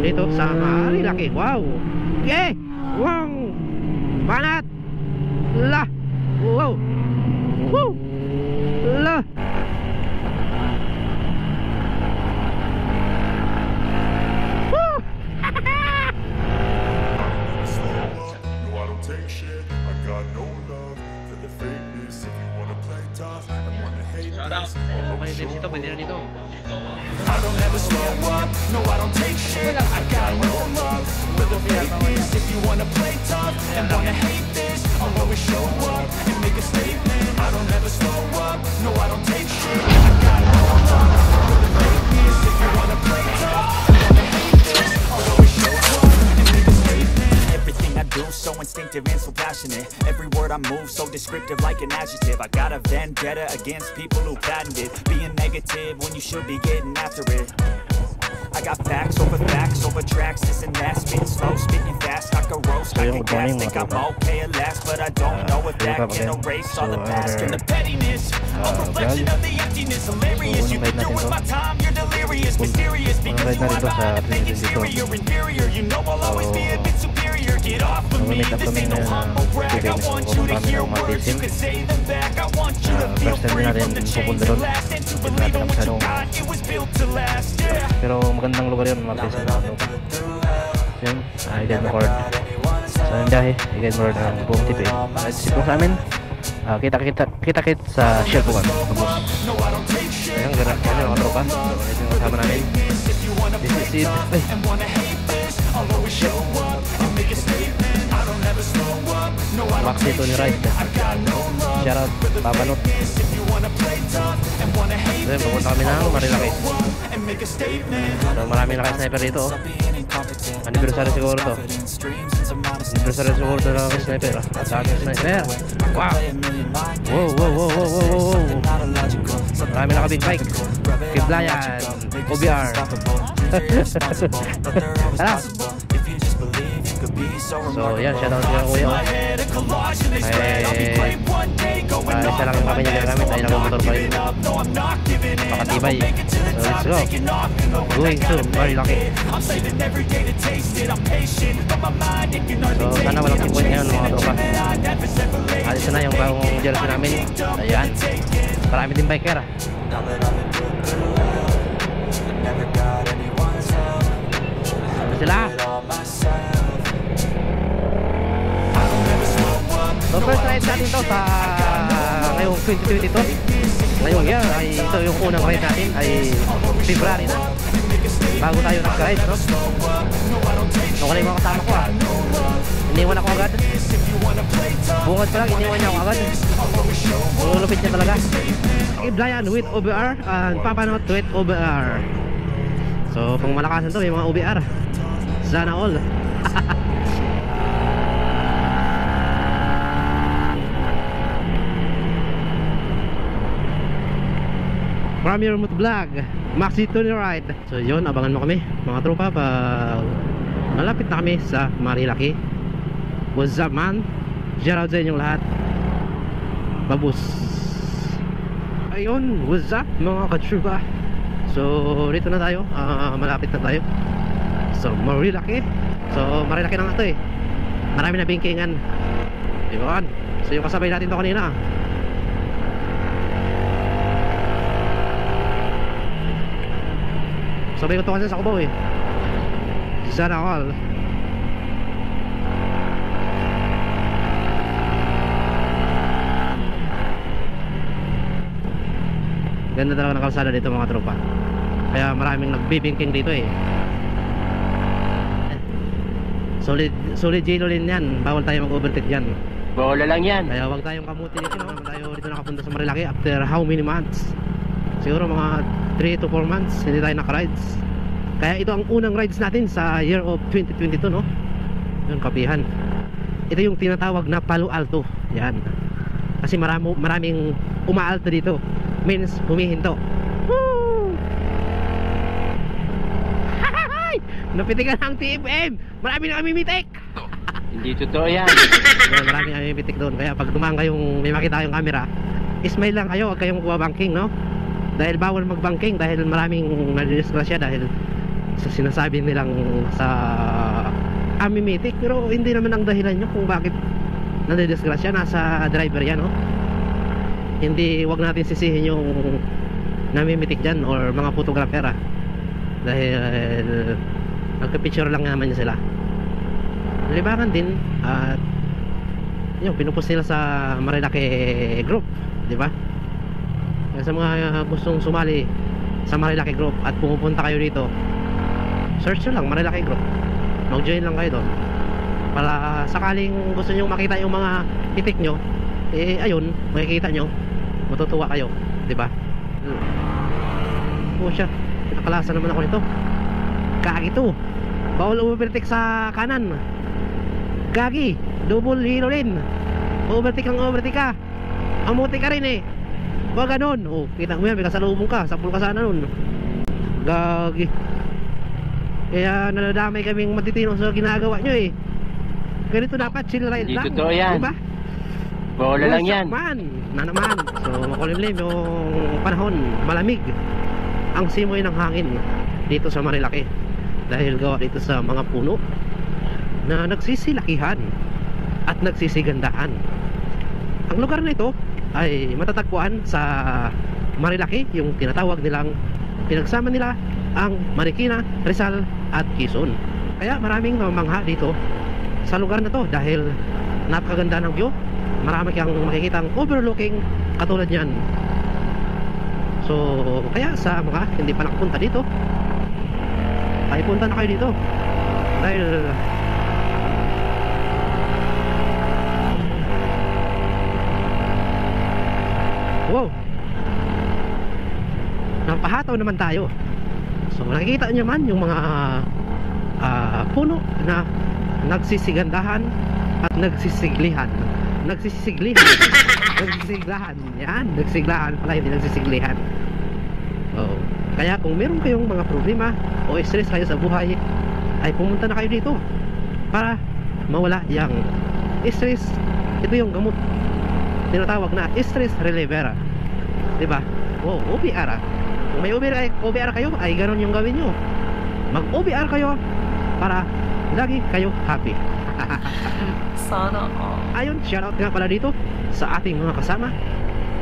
dito sa Marilaki. Wow. Okay. Wow. Banat. La. Wow. Woo. La. Woo. Take shit, I got no love for the fakeness. If you wanna play tough and wanna hate this, I don't ever slow up, no I don't take shit. I got no love for the fakeness. If you wanna play tough and wanna hate this, I'll always show up and make a statement. I don't ever slow up, no I don't take shit. I got no love for the fakeness. If you wanna play tough and wanna hate this, I'll always show up and make a statement. Everything I do so instinctive and so passionate. Every word I move so descriptive like an adjective. I got a vendetta against people who patented being negative when you should be getting after it. I got facts over tracks, this and that. Spitting slow, spitting fast, like a roast, like a gas. Think I'm okay at last, but I don't know if that can erase all the past. And the pettiness, a reflection of the emptiness. Hilarious, you've been doing my time, you're delirious. Mysterious, because you are not a thing exterior. Inferior, you know I'll always be a bit superior. Get off of me, this ain't no humble brag. I want you to hear words, you can say them back. I want you to feel free from the chains that last. And to believe in what you got, it was built to last, yeah. Pero magandang lugar yun, mga pesa na ano. Yun, i-guide mo cord. So yun dahil, i-guide mo cord ng buong tip eh. At sipong sa amin, kita-kit sa shell buwan. Ayan, ganun yung mga tropa. So ito yung kasama namin. This is it. Maxi Tony Ride. Shoutout, Papanot. Then, pupunta kami ng Marilaki. So, maraming naka-sniper dito. Anniversary siguro to. Anniversary siguro to ng sniper. At sa aking sniper. Wow! Wow, wow, wow, wow, wow, wow. Maraming naka-big bike. Kiblayan. OBR. Tara! So yan, shoutout siya kuya. Isa lang yung kami niya ginagamit. Ay nakamotor pa rin. Makatibay. So let's go. Going to Marilaki. So sana walang checkpoint ngayon mga tropa. Alis na yung bagong jersey namin. Ayan. Marami din biker. Ano sila? So first ride natin to sa ngayong 2022. Ngayong year ay ito yung unang ride natin ay February na. Bago tayo nag-ride, no? So kung mga kasama ko iniwan ako agad. Bungad pa lang, iniwan niya ako agad. Lulupit niya talaga. Iblayan with OBR and Papanot with OBR. So pang malakasan to may mga OBR. Sana all. Premier Motovlog, Maxi Tony Ride. So yun, abangan mo kami mga tropa pag malapit na kami sa Marilaki. What's up man? Shout out sa inyong lahat. Babus. Ayun, what's up mga katropa? So dito na tayo, malapit na tayo sa Marilaki. So Marilaki na nga ito eh. Marami na bingkingan. Diba? So yung kasabay natin to kanina. Sabay ko to kasi sa Cubao eh. Sana all. Ganda talaga ng kalsada dito mga tropa. Kaya maraming nagbibingking dito eh. Solid Gino rin yan. Bawal tayo mag-overtake dyan. Bola lang yan. Kaya wag tayong kamuti dito, no? Tayo dito nakapunta sa Marilaki after how many months? Siguro mga 3 to 4 months hindi tayo naka-rides. Kaya ito ang unang rides natin sa year of 2022, no? Yun, kapihan. Ito yung tinatawag na Palo Alto. Yan. Kasi maraming umaalto dito. Means humihinto. Woo! Napitikan ang TFM. Marami na kami mitik. Hindi totoo yan. Marami na kami mitik doon. Kaya pag dumaan kayong may makita kayong camera, smile lang kayo. Huwag kayong bangking, no? Dahil bawal magbangking. Dahil maraming nadidisgrasya. Dahil sa sinasabi nilang sa amimitik, pero hindi naman ang dahilan nyo kung bakit nadidisgrasya. Nasa driver yan, no? Hindi, wag natin sisihin yung namimitik dyan or mga photographer, dahil nagka-picture lang naman yun sila. Libangan din at yung pinupost nila sa Marilaki group, di ba? Sa mga gustong sumali sa Marilaki group at pumupunta kayo dito, search nyo lang Marilaki group, mag-join lang kayo doon para sakaling gusto nyo makita yung mga titik nyo, eh ayun, makikita nyo, matutuwa kayo, di ba? Oh siya, nakakalasan naman ako nito. Gagi to, bawal overtake sa kanan. Gagi, double hero rin. Overtake ang overtake ka, amuti ka rin eh. Wag ganon. Oh, kita mo yan, may kasalubong ka, sapul ka sana nun. Gagi. Kaya nadadamay kaming matitino sa ginagawa nyo eh. Ganito dapat, chill ride Hindi lang, totoo yan. diba? Bola lang yan. Man, na naman. So makulimlim yung panahon, malamig ang simoy ng hangin dito sa Marilaki, dahil gawa dito sa mga puno na nagsisilakihan at nagsisigandaan. Ang lugar na ito ay matatagpuan sa Marilaki, yung tinatawag nilang, pinagsama nila ang Marikina, Rizal at Quezon. Kaya maraming namamangha dito sa lugar na to dahil napakaganda ng view. Marami kang makikitang overlooking katulad yan. So kaya sa mga hindi pa nakapunta dito, ay punta na kayo dito dahil wow, napahataw naman tayo. So nakikita nyo man yung mga puno na nagsisigandahan at nagsisiglihan. Nagsisiglahan yan, nagsiglahan pala, hindi nagsisiglihan. Oh, kaya kung meron kayong mga problema o stress kayo sa buhay, ay pumunta na kayo dito para mawala yung stress. Ito yung gamot tinatawag na stress reliever, diba? Oh, OBR. Kung may OBR kayo, ay ganon yung gawin nyo. Mag OBR kayo para lagi kayo happy. Sana all. Ayun, shoutout nga pala dito sa ating mga kasama,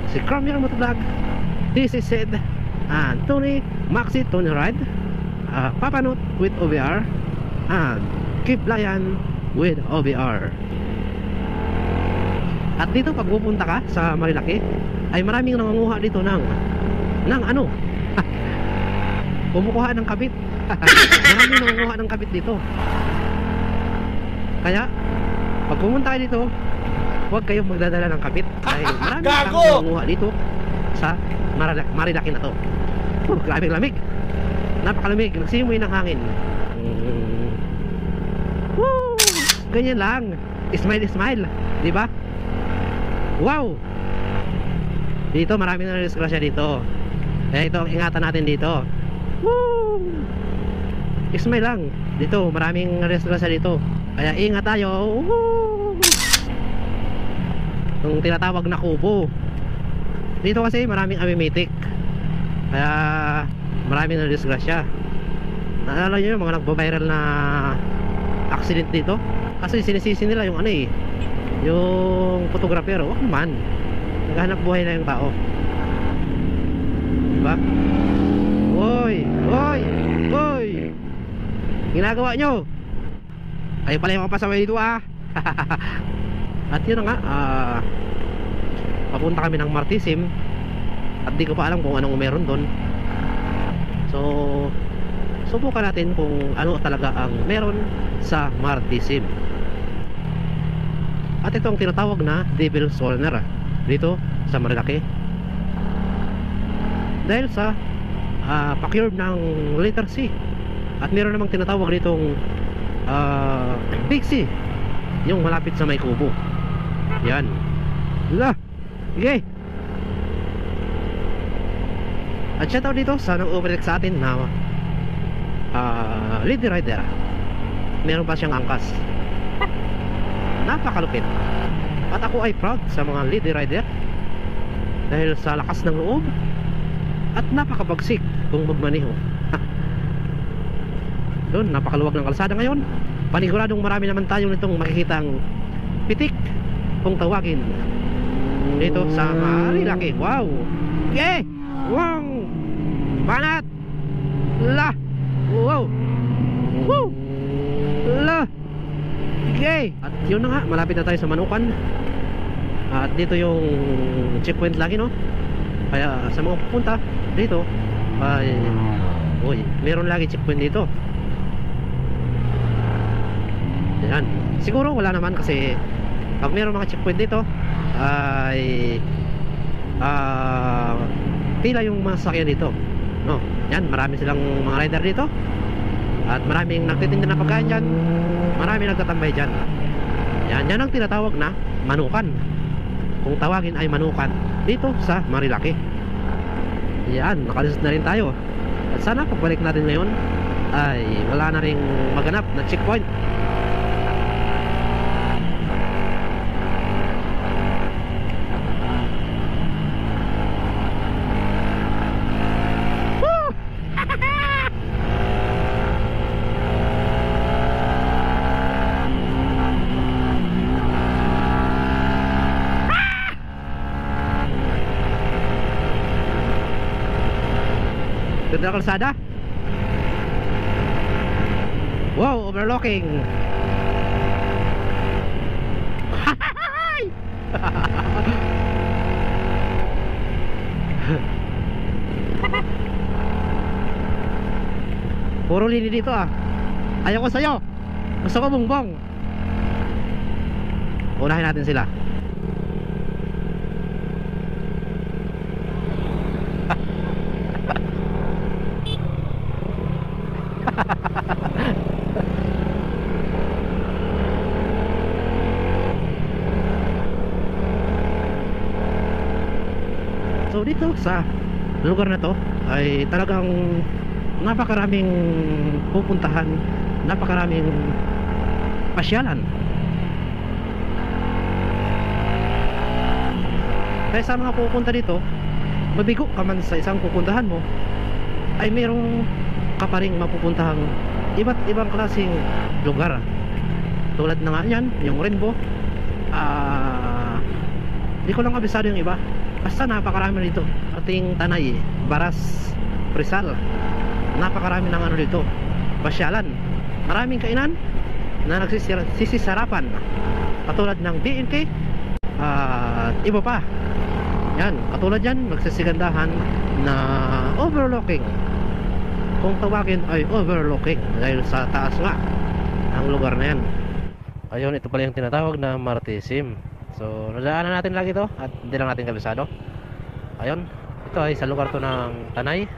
si Cramier Motovlog, this is Sid, and Tony, Maxi, Tony Ride, Papanut with OBR, and Keep Lion with OBR. At dito pag pupunta ka sa Marilaki, ay maraming nangunguha dito ng ano kumukuha ng kabit. Maraming nangunguha ng kabit dito. Kaya pag pumunta kayo dito, huwag kayong magdadala ng kabit dahil maraming nangunguha dito sa Marilaki na to. Oh, grabe lamig, napakalamig, nagsimoy ng hangin. Woo! Ganyan lang, smile smile, di ba? Wow! Dito marami na disgrasya dito. Kaya ito ang ingatan natin dito. Woo! Smile lang. Dito maraming disgrasya dito. Kaya ingat tayo. Woo! Yung tinatawag na kubo. Dito kasi maraming amimitik. Kaya maraming na disgrasya. Naalala nyo yung mga nagbo-viral na accident dito? Kasi sinisisi nila yung ano eh, yung photographer. Wag naman, naghahanap buhay na yung tao, diba? Oy, oy, oy, ginagawa nyo, kayo pala yung pasaway dito ah. At yun na nga, papunta kami ng Martisim at di ko pa alam kung anong meron doon. So subukan natin kung ano talaga ang meron sa Martisim. At ito ang tinatawag na Devil's Corner dito sa Marilaki, dahil sa pa-curve ng letter C. At meron namang tinatawag ditong Big C, yung malapit sa may kubo. Yan. Okay. At shoutout dito sa nang-overtake sa atin na Lady Rider. Meron pa siyang angkas, napakalupit. At ako ay proud sa mga Lady Rider dahil sa lakas ng loob at napakabagsik kung magmaneho. Doon, napakaluwag ng kalsada ngayon. Paniguradong marami naman tayo nitong makikitang pitik kung tawagin dito sa Marilaki. Wow! Okay! Wow! Banat! La! Wow! Woo! La! Okay! At yun na nga, malapit na tayo sa Manukan. At dito yung checkpoint lagi, no? Kaya sa mga pupunta dito ay uy, meron lagi checkpoint dito. Yan. Siguro wala naman kasi pag meron mga checkpoint dito ay pila yung mga sasakyan dito, no? Yan, marami silang mga rider dito. At maraming nagtitinda ng pagkain dyan. Maraming nagtatambay dyan. Yan, yan ang tinatawag na Manukan. Kung tawagin ay Manukan dito sa Marilaki. Yan, nakalusot na rin tayo. At sana pagbalik natin ngayon ay wala na ring maganap na checkpoint. Ganda ng kalsada. Wow, overlooking. Puro lini dito ah. Ayaw ko sa'yo. Gusto ko bongbong. Unahin natin sila. So dito sa lugar na to ay talagang napakaraming pupuntahan, napakaraming pasyalan. Kaya sa mga pupunta dito, mabigo ka man sa isang pupuntahan mo, ay merong ka pa ring mapupuntahang iba't ibang klaseng lugar. Tulad na nga yan, yung Rainbow. Di ko lang kabisado yung iba. Basta napakarami dito. Ating Tanay, Baras, Rizal, napakarami ng ano dito, pasyalan. Maraming kainan na nagsisisarapan, katulad ng BNK at iba pa. Yan, katulad yan, nagsisigandahan na overlooking. Kung tawagin ay overlooking dahil sa taas nga ang lugar na yan. Ayun, ito pala yung tinatawag na Martisim. So, nadaanan natin lagi to at hindi lang natin kabisado. Ayun, ito ay sa lugar to ng Tanay.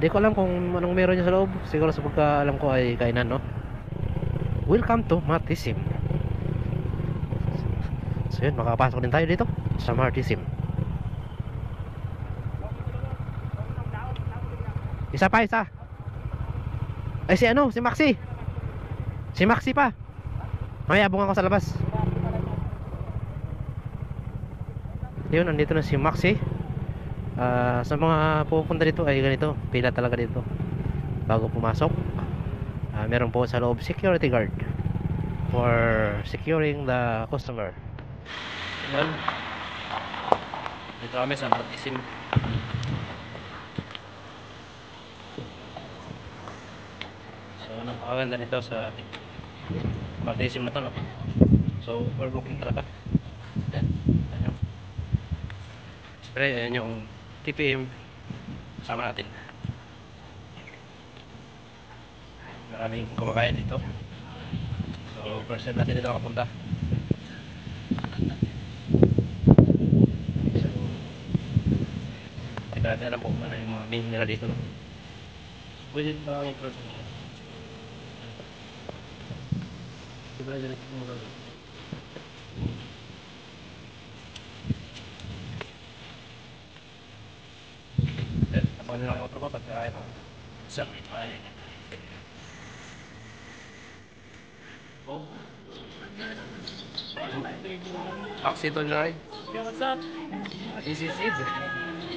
Di ko alam kung anong meron niya sa loob. Siguro sa pagkaalam ko ay kainan, no? Welcome to Martisim. So yun, makapasok din tayo dito sa Martisim. Isa pa, isa. Ay si ano, si Maxi. Si Maxi pa. May abong ako sa labas. Yun, nandito na si Maxi. Sa mga pupunta dito ay ganito, pila talaga dito bago pumasok. Meron po sa loob security guard for securing the customer. Yan. Dito kami sa Martisim. So napakaganda nito sa Martisim na to, no? So overlooking talaga. Ayan. Siyempre, ayan yung TPM sama natin. Maraming kumakain dito. So first time natin dito nakapunta. So hindi natin alam kung ano yung mga menu nila dito, no? Pwede ba ang person? Diba dyan ito mo gawin? Ako nila kayo otro ba pagkain ako? Sa ay Oxytol ride. What's up? This is it.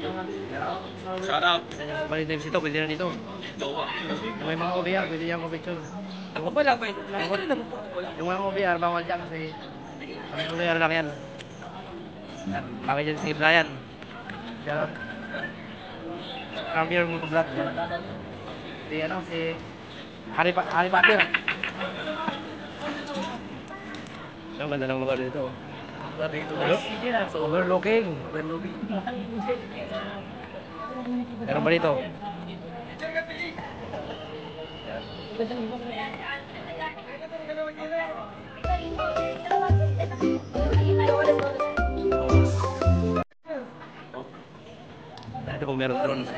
Shout out. Balik na dito, pwede na dito. Kung may mga OBR, pwede yan ko picture. Ako pa lang. Yung mga OBR, bawal dyan kasi ang OBR lang yan. Bakit dyan si Brian? Diyan. Come here, mga vlog. Si ano, si Hari Patir. Ang ganda ng lugar dito. Overlooking. Meron ba dito? Ito kung meron drone.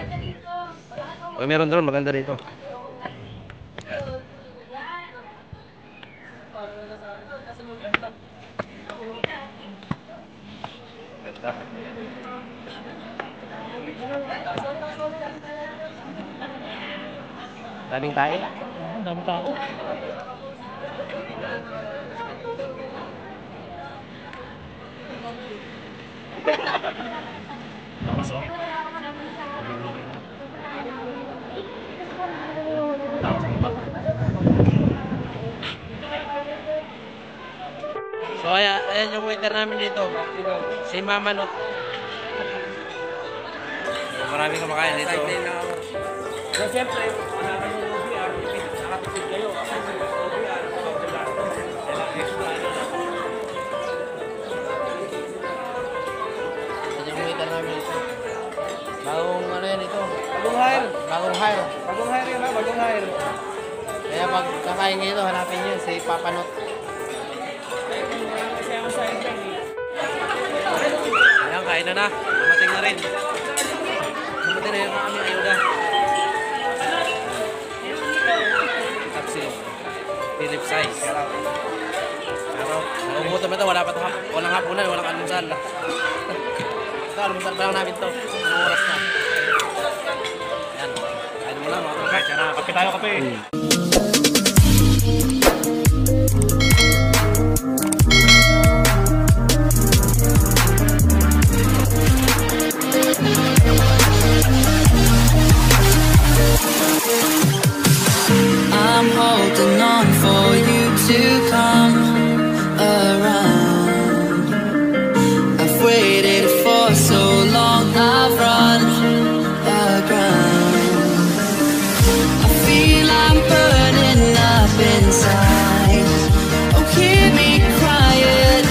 Kung meron drone, maganda dito. Daming tayo. Daming tao. So ayan yung waiter namin dito. Si Mama Not. So, maraming kumakain dito. So, siyempre, nakatipid kayo. Ayan yung waiter namin dito. Bagong ano yan ito? Bagong hire. Bagong hire. Bagong hire yun ha, bagong hire. Kaya pag kakain kayo ito, hanapin nyo si Papa Not. Ayan, kain na na. Dumating na rin. Dumating na yung aming ayuda. Taxi. Philip size. Pero, nagugutom ito. Walang hapunan, walang almusal. Ito, almusal pa lang namin ito. Anong oras na. Ayan. Kain mo lang mga kapit. Kape tayo, kape. I'm holding on for you to come around. I've waited for so long, I've run aground. I feel I'm burning up inside. Oh, hear me crying.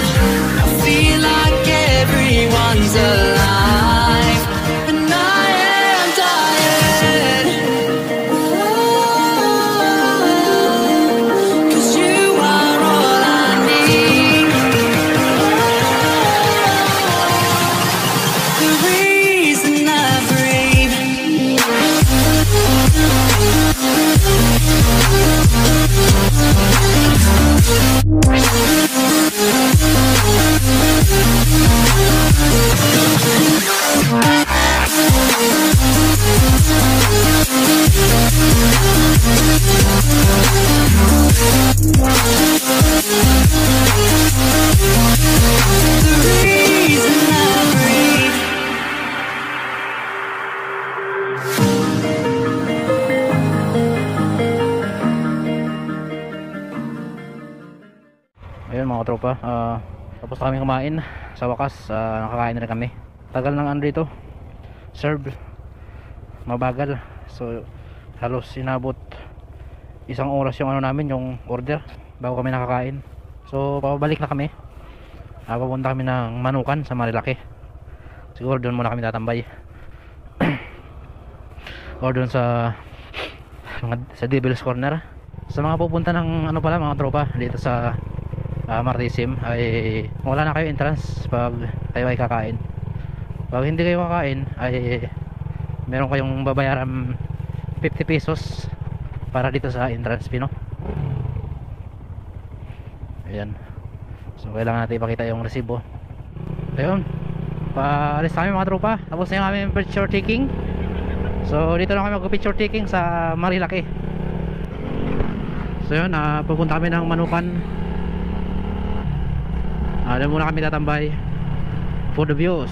I feel like everyone's alive, and I am dying. Ayun mga tropa, tapos kami kumain. Sa wakas, nakakain na rin kami. Tagal ng ano dito, serve, mabagal. So halos inabot 1 oras yung ano namin, yung order, bago kami nakakain. So pabalik na kami. Papunta kami ng Manukan sa Marilaki. Siguro doon muna kami tatambay. O doon sa Devil's Corner. Sa mga pupunta ng ano pala mga tropa dito sa Martisim, ay wala na kayo entrance pag kayo ay kakain. Pag hindi kayo kakain ay meron kayong babayaran 50 pesos para dito sa entrance fee, no? Ayan. So kailangan natin ipakita yung resibo. Ayun, paalis kami mga tropa. Tapos na yung aming picture taking. So dito lang kami mag-picture taking sa Marilaki. So yun, pupunta kami ng Manukan. Doon muna kami tatambay for the views.